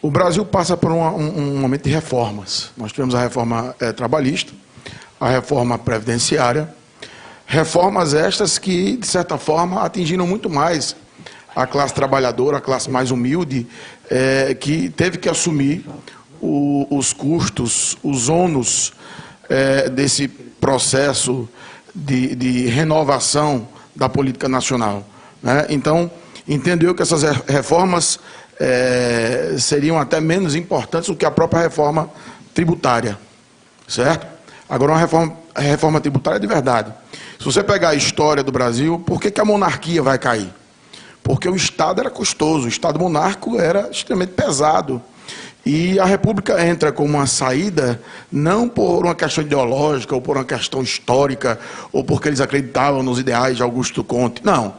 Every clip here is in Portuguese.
O Brasil passa por um momento de reformas. Nós tivemos a reforma trabalhista, a reforma previdenciária, reformas estas que, de certa forma, atingiram muito mais a classe trabalhadora, a classe mais humilde, que teve que assumir os custos, os ônus desse processo de renovação da política nacional, né? Então, entendo eu que essas reformas seriam até menos importantes do que a própria reforma tributária, certo? Agora, a reforma tributária é de verdade. Se você pegar a história do Brasil, por que a monarquia vai cair? Porque o Estado era custoso, o Estado monárquico era extremamente pesado. E a República entra como uma saída, não por uma questão ideológica, ou por uma questão histórica, ou porque eles acreditavam nos ideais de Augusto Comte. Não.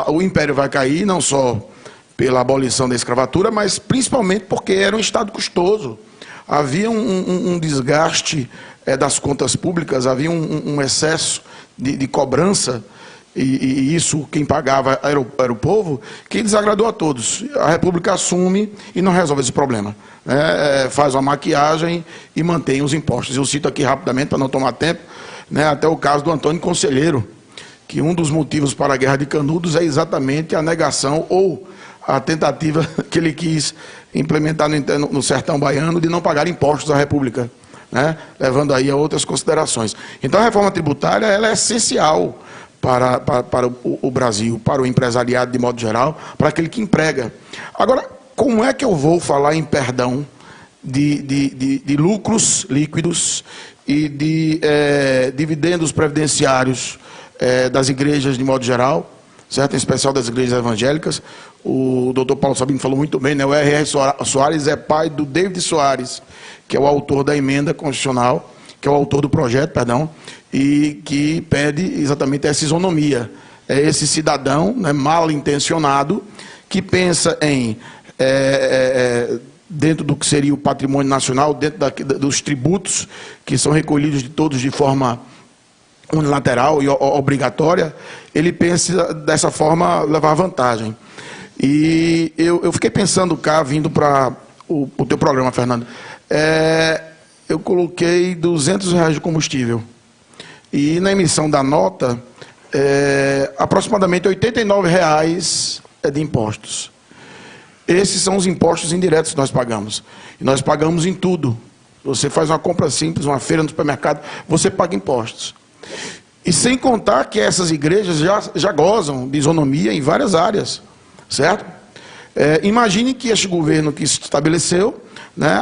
O Império vai cair não só pela abolição da escravatura, mas principalmente porque era um Estado custoso. Havia um desgaste das contas públicas, havia um excesso de cobrança, e isso quem pagava era o povo, que desagradou a todos. A República assume e não resolve esse problema. Faz uma maquiagem e mantém os impostos. Eu cito aqui rapidamente, para não tomar tempo, até o caso do Antônio Conselheiro, que um dos motivos para a Guerra de Canudos é exatamente a negação ou a tentativa que ele quis implementar no sertão baiano de não pagar impostos à República, levando aí a outras considerações. Então a reforma tributária ela é essencial para o Brasil, para o empresariado de modo geral, para aquele que emprega. Agora, como é que eu vou falar em perdão de lucros líquidos e de dividendos previdenciários das igrejas de modo geral, certo? Em especial das igrejas evangélicas? O doutor Paulo Sabino falou muito bem, o R.R. Soares é pai do David Soares, que é o autor da emenda constitucional, que é o autor do projeto, perdão, e que pede exatamente essa isonomia. É esse cidadão mal intencionado que pensa em, dentro do que seria o patrimônio nacional, dentro dos tributos que são recolhidos de todos de forma unilateral e obrigatória, ele pensa dessa forma levar vantagem. E eu fiquei pensando cá, vindo para o teu programa, Fernando, eu coloquei R$200 de combustível. E na emissão da nota, aproximadamente R$89 de impostos. Esses são os impostos indiretos que nós pagamos. E nós pagamos em tudo. Você faz uma compra simples, uma feira no supermercado, você paga impostos. E sem contar que essas igrejas já gozam de isonomia em várias áreas, certo? Imagine que este governo que se estabeleceu,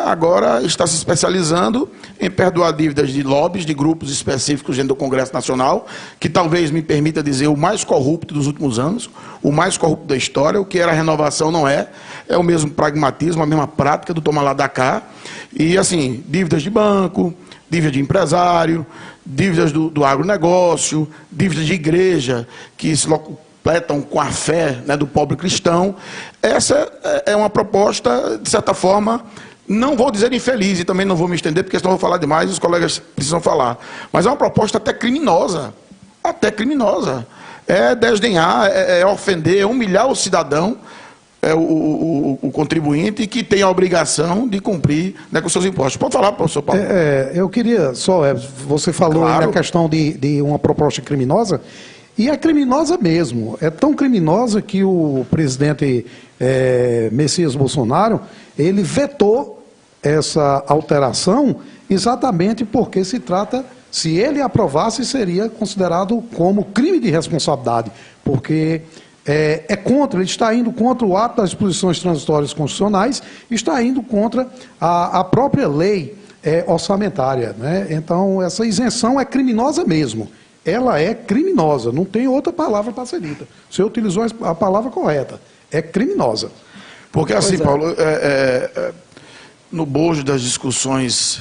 agora está se especializando em perdoar dívidas de lobbies, de grupos específicos dentro do Congresso Nacional, que talvez me permita dizer o mais corrupto dos últimos anos, o mais corrupto da história. O que era renovação não é o mesmo pragmatismo, a mesma prática do toma lá da cá. E assim, dívidas de banco, dívidas de empresário, dívidas do agronegócio, dívidas de igreja, que se completam com a fé do pobre cristão. Essa é uma proposta, de certa forma, não vou dizer infeliz, e também não vou me estender, porque senão eu vou falar demais e os colegas precisam falar. Mas é uma proposta até criminosa. Até criminosa. É desdenhar, é ofender, é humilhar o cidadão, o contribuinte, que tem a obrigação de cumprir com seus impostos. Pode falar, professor Paulo? Eu queria só... Você falou aí na questão de uma proposta criminosa, e é criminosa mesmo. É tão criminosa que o presidente Messias Bolsonaro, ele vetou essa alteração exatamente porque se trata, se ele aprovasse, seria considerado como crime de responsabilidade, porque ele está indo contra o ato das disposições transitórias constitucionais, está indo contra a própria lei orçamentária, Então, essa isenção é criminosa mesmo. Ela é criminosa, não tem outra palavra para ser dita. Você utilizou a palavra correta, é criminosa. Porque assim, Paulo, no bojo das discussões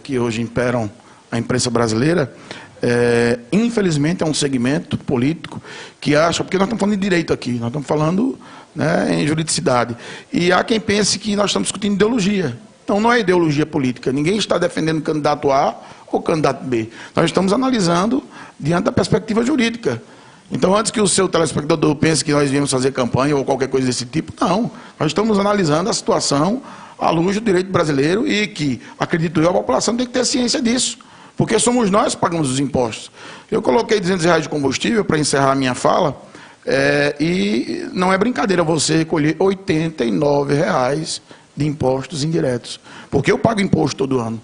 que hoje imperam a imprensa brasileira, infelizmente é um segmento político que acha, porque nós estamos falando de direito aqui, nós estamos falando em juridicidade, e há quem pense que nós estamos discutindo ideologia. Então não é ideologia política, ninguém está defendendo candidato A ou candidato B. Nós estamos analisando diante da perspectiva jurídica. Então, antes que o seu telespectador pense que nós viemos fazer campanha ou qualquer coisa desse tipo, não. Nós estamos analisando a situação à luz do direito brasileiro e que, acredito eu, a população tem que ter ciência disso. Porque somos nós que pagamos os impostos. Eu coloquei R$200 de combustível para encerrar a minha fala, e não é brincadeira você recolher R$89 de impostos indiretos. Porque eu pago imposto todo ano.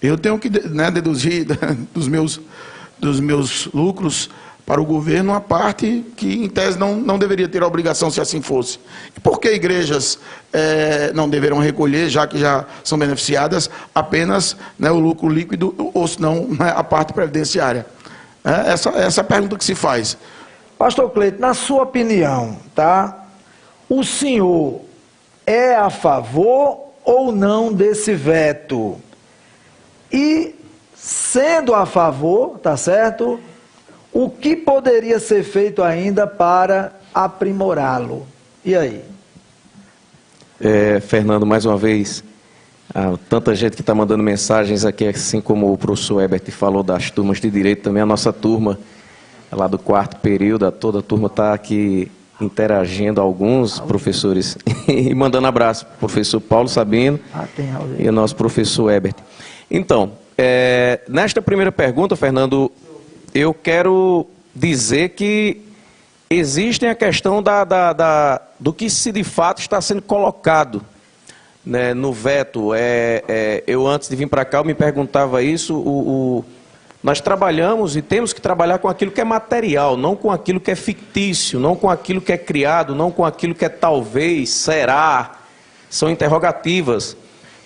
Eu tenho que, né, deduzir dos meus lucros para o governo uma parte que, em tese, não deveria ter a obrigação se assim fosse. E por que igrejas não deverão recolher, já que já são beneficiadas, apenas, né, o lucro líquido, ou se não, né, a parte previdenciária? Essa é a pergunta que se faz. Pastor Cleito, na sua opinião, tá? O senhor é a favor ou não desse veto? E, sendo a favor, tá certo? O que poderia ser feito ainda para aprimorá-lo? E aí? Fernando, mais uma vez, tanta gente que está mandando mensagens aqui, assim como o professor Herbert falou das turmas de direito, também a nossa turma, lá do 4º período, toda a turma está aqui interagindo, alguns professores, e mandando abraço para o professor Paulo Sabino e o nosso professor Herbert. Então, nesta primeira pergunta, Fernando, eu quero dizer que existe a questão do que se de fato está sendo colocado, né, no veto. Eu, antes de vir para cá, eu me perguntava isso. Nós trabalhamos e temos que trabalhar com aquilo que é material, não com aquilo que é fictício, não com aquilo que é criado, não com aquilo que é talvez, será, são interrogativas,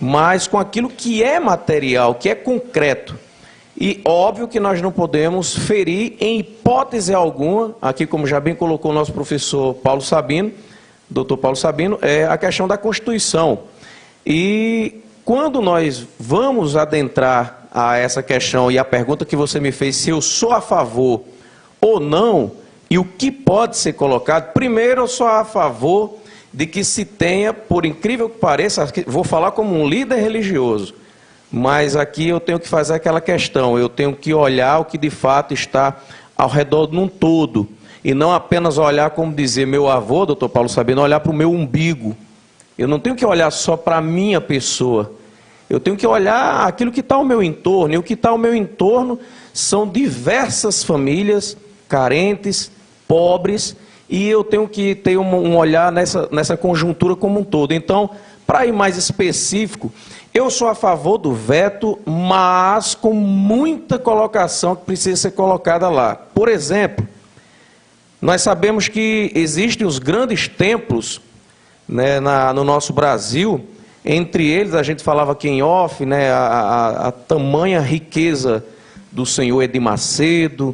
mas com aquilo que é material, que é concreto. E óbvio que nós não podemos ferir em hipótese alguma, aqui como já bem colocou o nosso professor Paulo Sabino, doutor Paulo Sabino, a questão da Constituição. E quando nós vamos adentrar a essa questão e a pergunta que você me fez, se eu sou a favor ou não, e o que pode ser colocado, primeiro eu sou a favor de que se tenha, por incrível que pareça, vou falar como um líder religioso, mas aqui eu tenho que fazer aquela questão, eu tenho que olhar o que de fato está ao redor de um todo, e não apenas olhar, como dizia meu avô, doutor Paulo Sabino, olhar para o meu umbigo. Eu não tenho que olhar só para a minha pessoa, eu tenho que olhar aquilo que está ao meu entorno, e o que está ao meu entorno são diversas famílias carentes, pobres, e eu tenho que ter um olhar nessa conjuntura como um todo. Então, para ir mais específico, eu sou a favor do veto, mas com muita colocação que precisa ser colocada lá. Por exemplo, nós sabemos que existem os grandes templos, né, no nosso Brasil. Entre eles, a gente falava aqui em off, né, a tamanha riqueza do senhor Edir Macedo,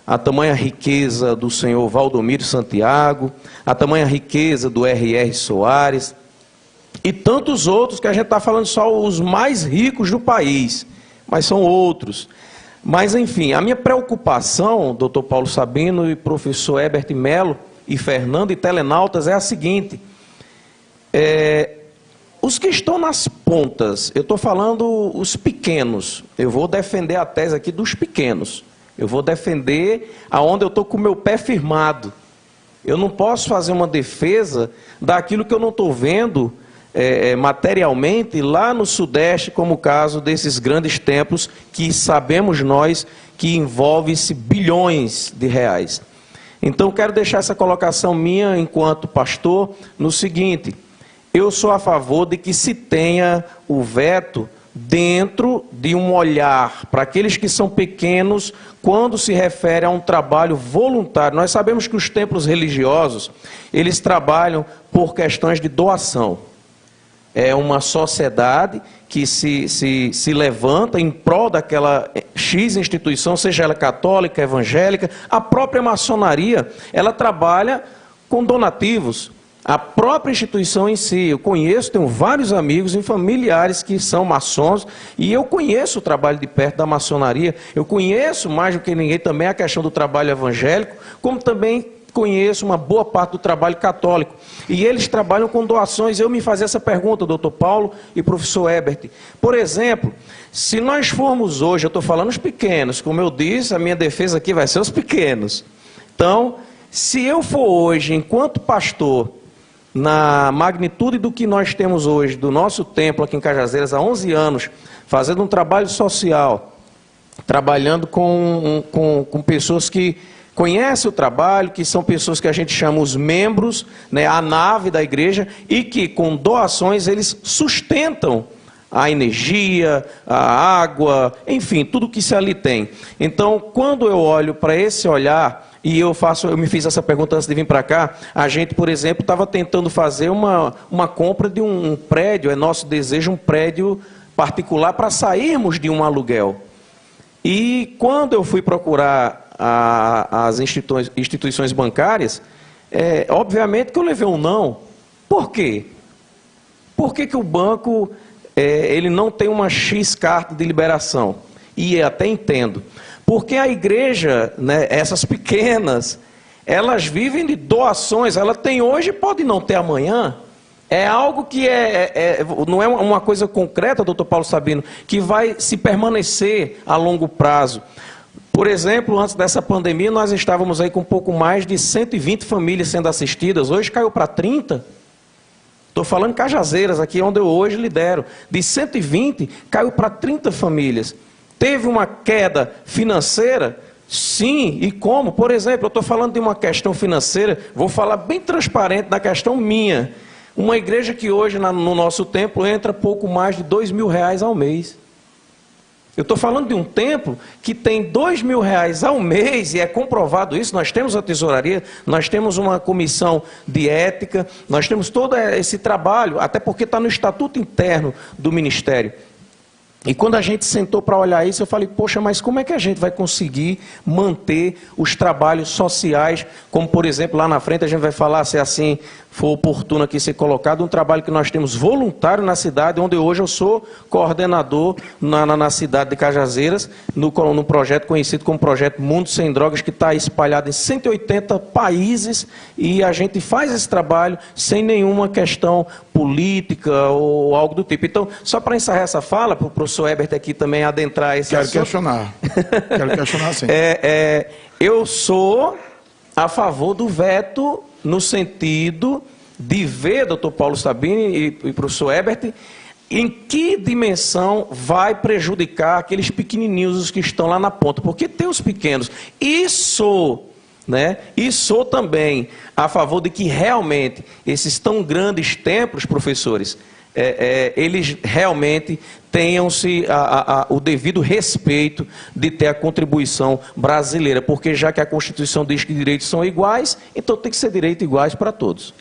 a tamanha riqueza do senhor Valdomiro Santiago, a tamanha riqueza do R.R. Soares, e tantos outros que a gente está falando só os mais ricos do país, mas são outros. Mas, enfim, a minha preocupação, doutor Paulo Sabino e professor Herbert Melo, e Fernando e telenautas, é a seguinte: os que estão nas pontas, eu estou falando os pequenos, eu vou defender a tese aqui dos pequenos, eu vou defender aonde eu estou com o meu pé firmado. Eu não posso fazer uma defesa daquilo que eu não estou vendo materialmente lá no Sudeste, como o caso desses grandes templos que sabemos nós que envolve-se bilhões de reais. Então, quero deixar essa colocação minha enquanto pastor no seguinte: eu sou a favor de que se tenha o veto dentro de um olhar para aqueles que são pequenos quando se refere a um trabalho voluntário. Nós sabemos que os templos religiosos, eles trabalham por questões de doação. É uma sociedade que se levanta em prol daquela X instituição, seja ela católica, evangélica. A própria maçonaria, ela trabalha com donativos. A própria instituição em si, eu conheço, tenho vários amigos e familiares que são maçons, e eu conheço o trabalho de perto da maçonaria, eu conheço mais do que ninguém também a questão do trabalho evangélico, como também conheço uma boa parte do trabalho católico. E eles trabalham com doações. Eu me fazia essa pergunta, doutor Paulo e professor Herbert. Por exemplo, se nós formos hoje, eu estou falando os pequenos, como eu disse, a minha defesa aqui vai ser os pequenos. Então, se eu for hoje, enquanto pastor, na magnitude do que nós temos hoje, do nosso templo aqui em Cajazeiras, há 11 anos, fazendo um trabalho social, trabalhando com pessoas que conhecem o trabalho, que são pessoas que a gente chama os membros, né, a nave da igreja, e que com doações eles sustentam a energia, a água, enfim, tudo que se ali tem. Então, quando eu olho para esse olhar, e eu me fiz essa pergunta antes de vir para cá, a gente, por exemplo, estava tentando fazer uma compra de um prédio, é nosso desejo um prédio particular para sairmos de um aluguel. E quando eu fui procurar as instituições bancárias, obviamente que eu levei um não. Por quê? Por que o banco ele não tem uma X carta de liberação? E até entendo. Porque a igreja, né, essas pequenas, elas vivem de doações. Ela tem hoje e pode não ter amanhã. É algo que não é uma coisa concreta, doutor Paulo Sabino, que vai se permanecer a longo prazo. Por exemplo, antes dessa pandemia, nós estávamos aí com um pouco mais de 120 famílias sendo assistidas. Hoje caiu para 30. Estou falando Cajazeiras, aqui onde eu hoje lidero. De 120, caiu para 30 famílias. Teve uma queda financeira? Sim, e como? Por exemplo, eu estou falando de uma questão financeira, vou falar bem transparente da questão minha. Uma igreja que hoje, no nosso templo, entra pouco mais de R$2.000 ao mês. Eu estou falando de um templo que tem R$2.000 ao mês, e é comprovado isso, nós temos a tesouraria, nós temos uma comissão de ética, nós temos todo esse trabalho, até porque está no estatuto interno do ministério. E quando a gente sentou para olhar isso, eu falei, poxa, mas como é que a gente vai conseguir manter os trabalhos sociais, como por exemplo, lá na frente a gente vai falar, se assim for oportuno aqui ser colocado, um trabalho que nós temos voluntário na cidade, onde hoje eu sou coordenador na cidade de Cajazeiras, no projeto conhecido como Projeto Mundo Sem Drogas, que está espalhado em 180 países, e a gente faz esse trabalho sem nenhuma questão política ou algo do tipo. Então, só para encerrar essa fala, para o professor Herbert aqui também adentrar esse assunto. Quero questionar, sim. Eu sou a favor do veto no sentido de ver, doutor Paulo Sabino e professor Herbert, em que dimensão vai prejudicar aqueles pequenininhos que estão lá na ponta. Porque tem os pequenos. E sou também a favor de que realmente esses tão grandes templos, professores, eles realmente tenham-se o devido respeito de ter a contribuição brasileira, porque já que a Constituição diz que direitos são iguais, então tem que ser direitos iguais para todos.